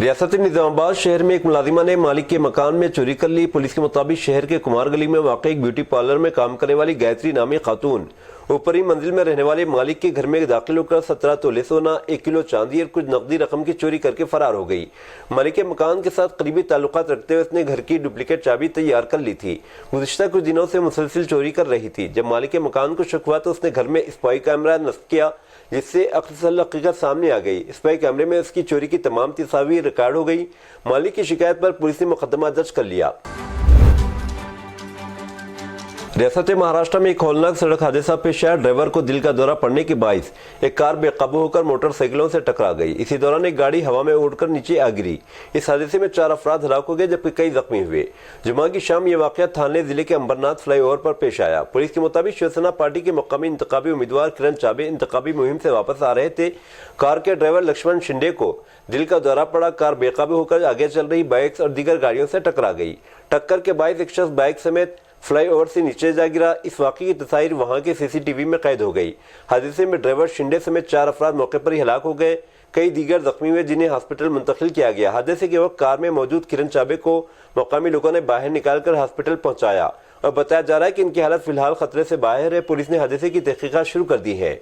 ریاست نظام آباد شہر میں ایک ملازمہ نے مالک کے مکان میں چوری کر لی۔ پولیس کے مطابق شہر کے کمار گلی میں واقع ایک بیوٹی پارلر میں کام کرنے والی گایتری نامی خاتون اوپری منزل میں رہنے والے مالک کے گھر میں داخل ہو کر 17 تولے سونا، 1 کلو چاندی اور کچھ نقدی رقم کی چوری کر کے فرار ہو گئی۔ مالک کے مکان کے ساتھ قریبی تعلقات رکھتے ہوئے اس نے گھر کی ڈپلیکیٹ چابی تیار کر لی تھی۔ گزشتہ کچھ دنوں سے مسلسل چوری کر رہی تھی۔ جب مالک کے مکان کو شک ہوا تو اس نے گھر میں اسپائی کیمرہ نصب کیا، جس سے اصل حقیقت سامنے آ گئی۔ اسپائی کیمرے میں اس کی چوری کی تمام تصاویر ریکارڈ ہو گئی۔ مالک کی شکایت پر پولیس نے مقدمہ درج کر لیا۔ ریاست مہاراشٹر میں ایک ہولناک سڑک حادثہ پیش آیا۔ ڈرائیور کو دل کا دورہ پڑنے کے باعث ایک کار بے قابو ہو کر موٹر سائیکلوں سے ٹکرا گئی۔ اسی دوران ایک گاڑی ہوا میں اڑ کر نیچے آ گری۔ اس حادثے میں 4 افراد ہلاک ہو گئے جبکہ کئی زخمی ہوئے۔ جمعہ کی شام یہ واقعہ تھانے ضلع کے امبرناتھ فلائی اوور پر پیش آیا۔ پولیس کے مطابق شیوسینا پارٹی کے مقامی انتخابی امیدوار کرن چابے انتخابی مہم سے واپس آ رہے تھے۔ کار کے ڈرائیور لکشمن شنڈے کو دل کا دورہ پڑا۔ کار بے قابو ہو کر آگے چل رہی بائکس اور دیگر گاڑیوں سے ٹکرا گئی۔ ٹکر کے باعث ایک شخص بائک سمیت فلائی اوور سے نیچے جا گرا۔ اس واقعے کی تصاویر وہاں کے CCTV میں قید ہو گئی۔ حادثے میں ڈرائیور شنڈے سمیت 4 افراد موقع پر ہی ہلاک ہو گئے۔ کئی دیگر زخمی ہوئے جنہیں ہاسپٹل منتقل کیا گیا۔ حادثے کے وقت کار میں موجود کرن چابے کو مقامی لوگوں نے باہر نکال کر ہاسپٹل پہنچایا اور بتایا جا رہا ہے کہ ان کی حالت فی الحال خطرے سے باہر ہے۔ پولیس نے حادثے کی تحقیقات شروع کر دی ہے۔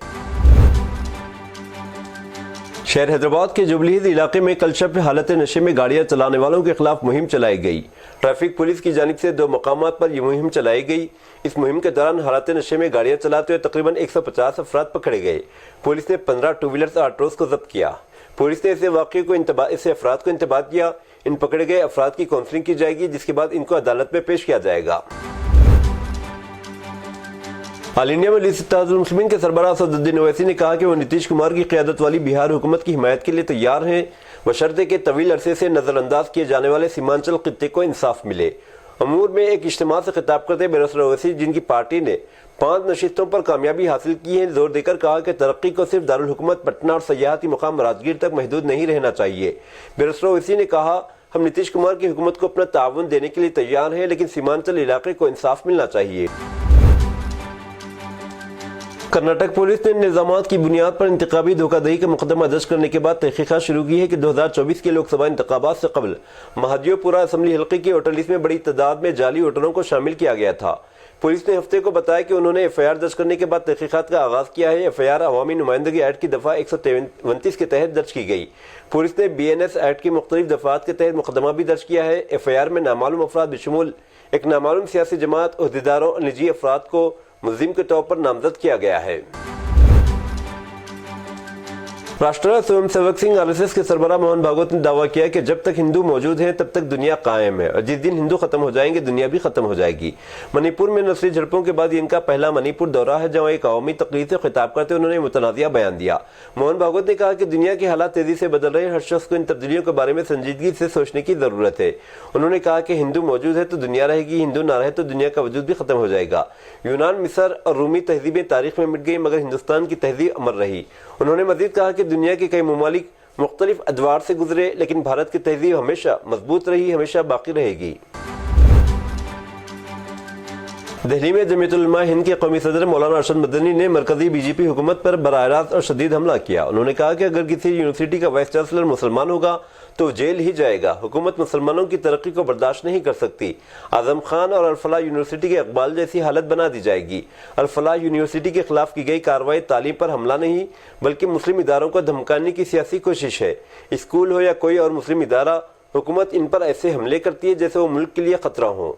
شہر حیدرآباد کے جوبلی ہلز علاقے میں کل شب حالت نشے میں گاڑیاں چلانے والوں کے خلاف مہم چلائی گئی۔ ٹریفک پولیس کی جانب سے 2 مقامات پر یہ مہم چلائی گئی۔ اس مہم کے دوران حالت نشے میں گاڑیاں چلاتے ہوئے تقریباً 150 افراد پکڑے گئے۔ پولیس نے 15 ٹو ویلرز آٹوز کو ضبط کیا۔ پولیس نے اس افراد کو انتباہ کیا۔ ان پکڑے گئے افراد کی کاؤنسلنگ کی جائے گی، جس کے بعد ان کو عدالت میں پیش کیا جائے گا۔ آل انڈیا مجلس اتحاد المسلمین کے سربراہ اسد الدین اویسی نے کہا کہ وہ نتیش کمار کی قیادت والی بہار حکومت کی حمایت کے لیے تیار ہیں، بشرطے کہ طویل عرصے سے نظر انداز کیے جانے والے سیمانچل خطے کو انصاف ملے۔ امور میں ایک اجتماع سے خطاب کرتے بیرسٹر اویسی، جن کی پارٹی نے 5 نشستوں پر کامیابی حاصل کی ہے، زور دے کر کہا کہ ترقی کو صرف دارالحکومت پٹنہ اور سیاحتی مقام راجگیر تک محدود نہیں رہنا چاہیے۔ بیرسٹر اویسی نے کہا، ہم نتیش کمار کی حکومت کو اپنا تعاون دینے کے لیے تیار ہیں، لیکن سیمانچل علاقے کو انصاف ملنا چاہیے۔ کرناٹک پولیس نے انتظامات کی بنیاد پر انتخابی دھوکہ دہی کا مقدمہ درج کرنے کے بعد تحقیقات شروع کی ہے کہ 2024 کے لوک سبھا انتخابات سے قبل مہادیو پورہ اسمبلی حلقے کی ووٹر لسٹ میں بڑی تعداد میں جعلی ووٹروں کو شامل کیا گیا تھا۔ پولیس نے ہفتے کو بتایا کہ انہوں نے FIR درج کرنے کے بعد تحقیقات کا آغاز کیا ہے۔ FIR عوامی نمائندگی ایکٹ کی دفعہ 129 کے تحت درج کی گئی۔ پولیس نے BNS ایکٹ کی مختلف دفعات کے تحت مقدمہ بھی درج کیا ہے۔ FIR میں نامعلوم افراد بشمول ایک نامعلوم سیاسی جماعت، عہدیداروں اور نجی افراد کو ملزم کے طور پر نامزد کیا گیا ہے۔ Rashtriya swim civic Singh RSS کے سربراہ موہن بھاگوت نے دعویٰ کیا کہ جب تک ہندو موجود ہیں تب تک دنیا قائم ہے، اور جس دن ہندو ختم ہو جائیں گے دنیا بھی ختم ہو جائے گی۔ منی پور میں نسلی جھڑپوں کے بعد یہ ان کا پہلا منی پور دورہ ہے، جہاں ایک عوامی تقریر سے خطاب کرتے انہوں نے متنازعہ بیان دیا۔ موہن بھاگوت نے کہا کہ دنیا کے حالات تیزی سے بدل رہے ہیں، ہر شخص کو ان تبدیلیوں کے بارے میں سنجیدگی سے سوچنے کی ضرورت ہے۔ انہوں نے کہا کہ ہندو موجود ہے تو دنیا رہے گی، ہندو نہ رہے تو دنیا کا وجود بھی ختم ہو جائے گا۔ یونان، مصر اور رومی تہذیبیں تاریخ میں مٹ گئی، مگر ہندوستان کی تہذیب امر رہی۔ انہوں نے مزید کہا کہ دنیا کے کئی ممالک مختلف ادوار سے گزرے، لیکن بھارت کی تہذیب ہمیشہ مضبوط رہی، ہمیشہ باقی رہے گی۔ دہلی میں جمعیت العلماء ہند کے قومی صدر مولانا ارشد مدنی نے مرکزی BJP حکومت پر براہ راست اور شدید حملہ کیا۔ انہوں نے کہا کہ اگر کسی یونیورسٹی کا وائس چانسلر مسلمان ہوگا تو جیل ہی جائے گا۔ حکومت مسلمانوں کی ترقی کو برداشت نہیں کر سکتی۔ اعظم خان اور الفلاح یونیورسٹی کے اقبال جیسی حالت بنا دی جائے گی۔ الفلاح یونیورسٹی کے خلاف کی گئی کارروائی تعلیم پر حملہ نہیں بلکہ مسلم اداروں کو دھمکانے کی سیاسی کوشش ہے۔ اسکول ہو یا کوئی اور مسلم ادارہ، حکومت ان پر ایسے حملے کرتی ہے جیسے وہ ملک کے لیے خطرہ ہوں۔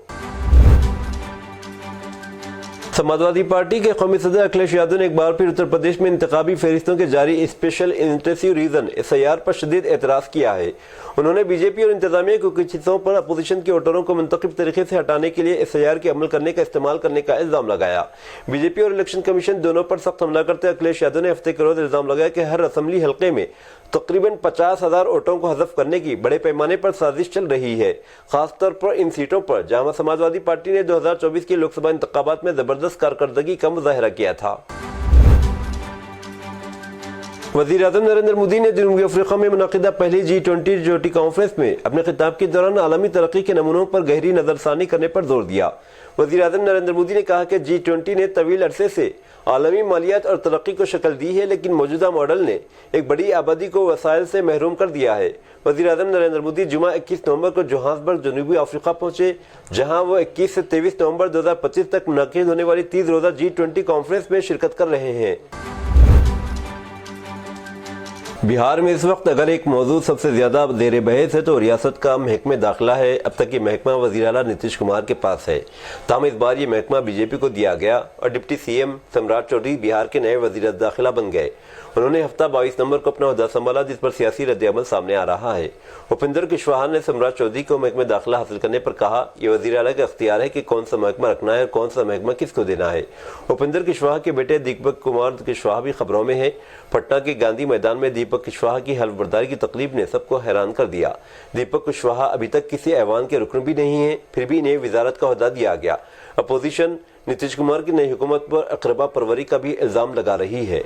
سماجوادی پارٹی کے قومی صدر اکھلیش یادو نے ایک بار پھر اتر پردیش میں انتخابی فہرستوں کے جاری اسپیشل انٹینسیو ریویژن SIR پر شدید اعتراض کیا ہے۔ انہوں نے BJP اور انتظامیہ کو کچھ حصوں پر اپوزیشن کے ووٹروں کو منتخب طریقے سے ہٹانے کے لیے SIR کے عمل کرنے کا استعمال کرنے کا الزام لگایا۔ BJP اور الیکشن کمیشن دونوں پر سخت حملہ کرتے اکھلیش یادو نے ہفتے کے روز الزام لگایا کہ ہر اسمبلی حلقے میں تقریباً 50,000 ووٹوں کو حذف کرنے کی بڑے پیمانے پر سازش چل رہی ہے، خاص طور پر ان سیٹوں پر جہاں سماجوادی پارٹی نے 2024 کے لوک سبھا انتخابات میں زبردست کارکردگی کا مظاہرہ کیا تھا۔ وزیر اعظم نریندر مودی نے جنوبی افریقہ میں منعقدہ پہلی G20 جوٹی کانفرنس میں اپنے خطاب کے دوران عالمی ترقی کے نمونوں پر گہری نظر ثانی کرنے پر زور دیا۔ وزیر اعظم نریندر مودی نے کہا کہ G20 نے طویل عرصے سے عالمی مالیات اور ترقی کو شکل دی ہے، لیکن موجودہ ماڈل نے ایک بڑی آبادی کو وسائل سے محروم کر دیا ہے۔ وزیر اعظم نریندر مودی جمعہ 21 نومبر کو جوہانسبرگ جنوبی افریقہ پہنچے، جہاں وہ 21 سے 23 نومبر 2025 تک منعقد ہونے والی 30 روزہ G20 کانفرنس میں شرکت کر رہے ہیں۔ بہار میں اس وقت اگر ایک موضوع سب سے زیادہ زیر بحث ہے تو ریاست کا محکمہ داخلہ ہے۔ اب تک یہ محکمہ وزیر اعلیٰ نتیش کمار کے پاس ہے، تاہم اس بار یہ محکمہ BJP کو دیا گیا اور ڈپٹی CM سمراٹ چودھری بہار کے نئے وزیر داخلہ بن گئے۔ انہوں نے ہفتہ 22 نومبر کو اپنا عہدہ سنبھالا، جس پر سیاسی رد عمل سامنے آ رہا ہے۔ اپندر کشواہا نے سمراٹ چودھری کو محکمہ داخلہ حاصل کرنے پر کہا، یہ وزیر اعلیٰ کا اختیار ہے کہ کون سا محکمہ رکھنا ہے اور کون سا محکمہ کس کو دینا ہے۔ اپندر کشواہا کے بیٹے دیپک کمار کشواہا بھی خبروں میں ہیں۔ پٹنہ کے گاندھی میدان میں دیپک کشواہا کی حلف برداری کی تقریب نے سب کو حیران کر دیا۔ دیپک کشواہا ابھی تک کسی ایوان کے رکن بھی نہیں ہیں، پھر بھی انہیں وزارت کا عہدہ دیا گیا۔ اپوزیشن نتیش کمار کی نئی حکومت پر اقربا پروری کا بھی الزام لگا رہی ہے۔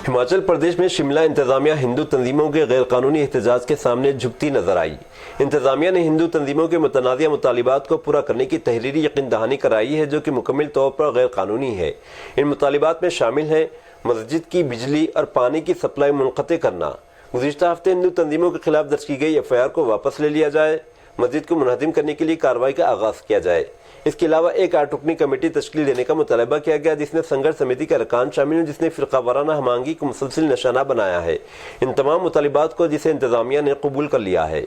ہماچل پردیش میں شملہ انتظامیہ ہندو تنظیموں کے غیر قانونی احتجاج کے سامنے جھکتی نظر آئی۔ انتظامیہ نے ہندو تنظیموں کے متنازع مطالبات کو پورا کرنے کی تحریری یقین دہانی کرائی ہے، جو کہ مکمل طور پر غیر قانونی ہے۔ ان مطالبات میں شامل ہیں مسجد کی بجلی اور پانی کی سپلائی منقطع کرنا، گزشتہ ہفتے ہندو تنظیموں کے خلاف درج کی گئی FIR کو واپس لے لیا جائے، مسجد کو منہدم کرنے کے لیے کارروائی کا آغاز کیا جائے۔ اس کے علاوہ ایک 8 رکنی کمیٹی تشکیل دینے کا مطالبہ کیا گیا، جس میں سنگھرش سمیتی کے ارکان شامل ہیں، جس نے فرقہ وارانہ ہم آہنگی کو مسلسل نشانہ بنایا ہے۔ ان تمام مطالبات کو جسے انتظامیہ نے قبول کر لیا ہے۔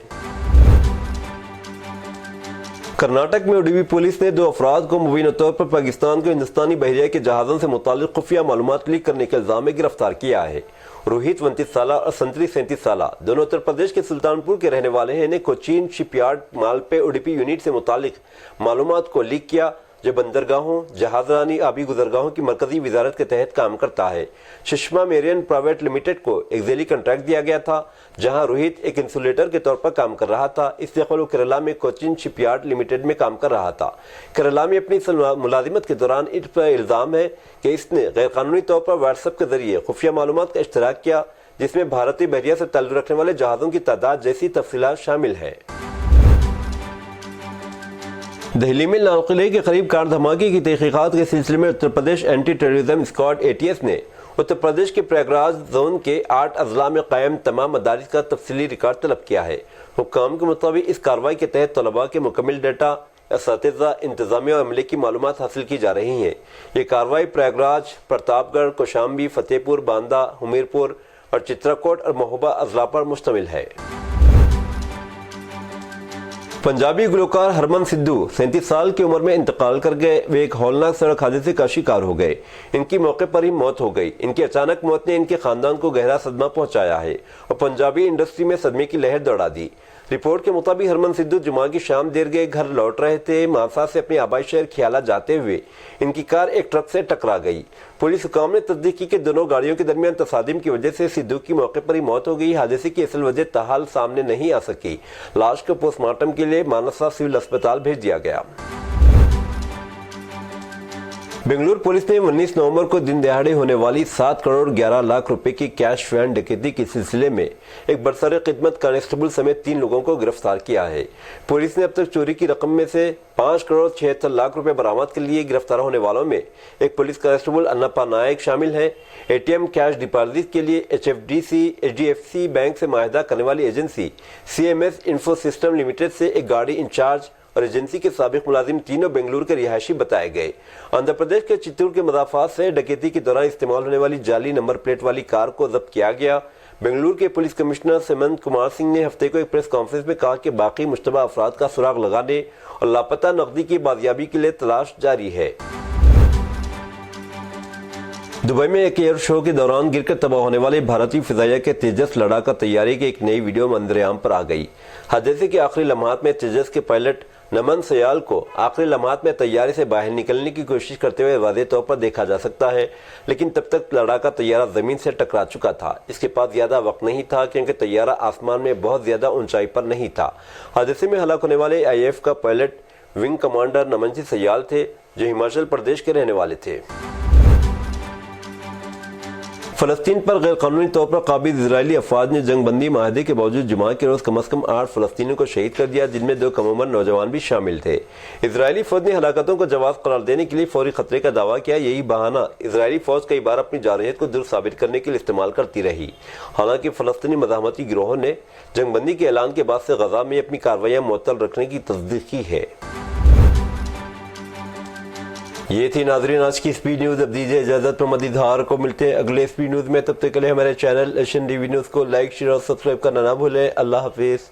کرناٹک میں اوڈیوی پولیس نے 2 افراد کو مبینہ طور پر پاکستان کو ہندوستانی بحریہ کے جہازوں سے متعلق خفیہ معلومات لیک کرنے کے الزام میں گرفتار کیا ہے۔ روہت 29 سالہ اور سنتری 37 سالہ دونوں اتر پردیش کے سلطان پور کے رہنے والے ہیں۔ انہیں کوچین شپ یارڈ مالپے اوڈیپی یونٹ سے متعلق معلومات کو لیک کیا، جو بندرگاہوں، جہاز رانی، آبی گزرگاہوں کی مرکزی وزارت کے تحت کام کرتا ہے۔ سشما میرین پرائیویٹ لمیٹڈ کو ایک ذیلی کنٹریکٹ دیا گیا تھا، جہاں روہت ایک انسولیٹر کے طور پر کام کر رہا تھا۔ اس سے قبل وہ کیرالہ میں کوچین شپ یارڈ لمیٹڈ میں کام کر رہا تھا۔ کیرالہ میں اپنی ملازمت کے دوران اس پر الزام ہے کہ اس نے غیر قانونی طور پر واٹس ایپ کے ذریعے خفیہ معلومات کا اشتراک کیا، جس میں بھارتی بحریہ سے تعلق رکھنے والے جہازوں کی تعداد جیسی تفصیلات شامل ہیں۔ دہلی میں لال قلعے کے قریب کار دھماکے کی تحقیقات کے سلسلے میں Uttar Pradesh anti terrorism squad ATS نے اتر پردیش کے پریاگراج زون کے 8 اضلاع میں قائم تمام مدارس کا تفصیلی ریکارڈ طلب کیا ہے۔ حکام کے مطابق اس کارروائی کے تحت طلباء کے مکمل ڈیٹا، اساتذہ، انتظامیہ اور عملے کی معلومات حاصل کی جا رہی ہیں۔ یہ کارروائی پریاگراج، پرتاپ گڑھ، کوشامبی، فتح پور، باندہ، ہمیر پور اور چترکوٹ اور مہوبہ اضلاع پر مشتمل ہے۔ پنجابی گلوکار ہرمن سدھو 37 سال کی عمر میں انتقال کر گئے۔ وہ ایک ہولناک سڑک حادثے کا شکار ہو گئے۔ ان کی موقع پر ہی موت ہو گئی۔ ان کی اچانک موت نے ان کے خاندان کو گہرا صدمہ پہنچایا ہے اور پنجابی انڈسٹری میں صدمے کی لہر دوڑا دی۔ رپورٹ کے مطابق ہرمن سدھو جمعہ کی شام دیر گئے گھر لوٹ رہے تھے۔ مانسا سے اپنے آبائی شہر کھیالہ جاتے ہوئے ان کی کار ایک ٹرک سے ٹکرا گئی۔ پولیس حکام نے تصدیق کی کہ دونوں گاڑیوں کے درمیان تصادم کی وجہ سے سدھو کی موقع پر ہی موت ہو گئی۔ حادثے کی اصل وجہ تاحال سامنے نہیں آ سکی۔ لاش کو پوسٹ مارٹم کے لیے مانسا سول اسپتال بھیج دیا گیا۔ بنگلور پولیس نے 19 نومبر کو دن دہاڑے ہونے والی 7 کروڑ 11 لاکھ روپے کی کیش وین ڈکیتی کے سلسلے میں ایک برسر خدمت کانسٹیبل سمیت 3 لوگوں کو گرفتار کیا ہے۔ پولیس نے اب تک چوری کی رقم میں سے 5 کروڑ 76 لاکھ روپے برآمد کے لیے گرفتار ہونے والوں میں ایک پولیس کانسٹیبل انپا نائک شامل ہیں۔ ATM کیش ڈپازٹ کے لیے HFDC HDFC بینک سے معاہدہ کرنے والی agency CMS info system limited سے ایک گاڑی انچارج اور ایجنسی کے سابق ملازم تینوں بنگلور کے رہائشی بتائے گئے۔ آندھرا پردیش کے چتور کے مضافات سے ڈکیتی کے دوران استعمال ہونے والی جعلی نمبر پلیٹ والی کار کو ضبط کیا گیا۔ بنگلور کے پولیس کمشنر سیمنت کمار سنگھ نے ہفتے کو ایک پریس کانفرنس میں کہا کہ باقی مشتبہ افراد کا سراغ لگانے اور لاپتہ نقدی کی بازیابی کے لیے تلاش جاری ہے۔ دبئی میں ایک ایئر شو کے دوران گر کر تباہ ہونے والے بھارتی فضائیہ کے تیجس لڑاکا طیارے کی ایک نئی ویڈیو منظر عام پر آ گئی۔ حادثے کے آخری لمحات میں تیجس کے پائلٹ نمن سیال کو آخری لمحات میں طیارے سے باہر نکلنے کی کوشش کرتے ہوئے واضح طور پر دیکھا جا سکتا ہے، لیکن تب تک لڑاکا طیارہ زمین سے ٹکرا چکا تھا۔ اس کے پاس زیادہ وقت نہیں تھا کیونکہ طیارہ آسمان میں بہت زیادہ اونچائی پر نہیں تھا۔ حادثے میں ہلاک ہونے والے IAF کا پائلٹ ونگ کمانڈر نمنجی سیال تھے، جو ہماچل پردیش کے رہنے والے تھے۔ فلسطین پر غیر قانونی طور پر قابض اسرائیلی افواج نے جنگ بندی معاہدے کے باوجود جمعہ کے روز کم از کم 8 فلسطینیوں کو شہید کر دیا، جن میں 2 کم عمر نوجوان بھی شامل تھے۔ اسرائیلی فوج نے ہلاکتوں کو جواز قرار دینے کے لیے فوری خطرے کا دعویٰ کیا۔ یہی بہانہ اسرائیلی فوج کئی بار اپنی جارحیت کو درست ثابت کرنے کے لیے استعمال کرتی رہی۔ حالانکہ فلسطینی مزاحمتی گروہوں نے جنگ بندی کے اعلان کے بعد سے غزہ میں اپنی کارروائیاں معطل رکھنے کی تصدیق کی ہے۔ یہ تھی ناظرین آج کی سپیڈ نیوز۔ اب دیجیے اجازت، محمد اظہار کو ملتے ہیں اگلے سپیڈ نیوز میں۔ تب تک کے لیے ہمارے channel Asian T V news کو لائک، شیئر اور سبسکرائب کرنا نہ بھولیں۔ اللہ حافظ۔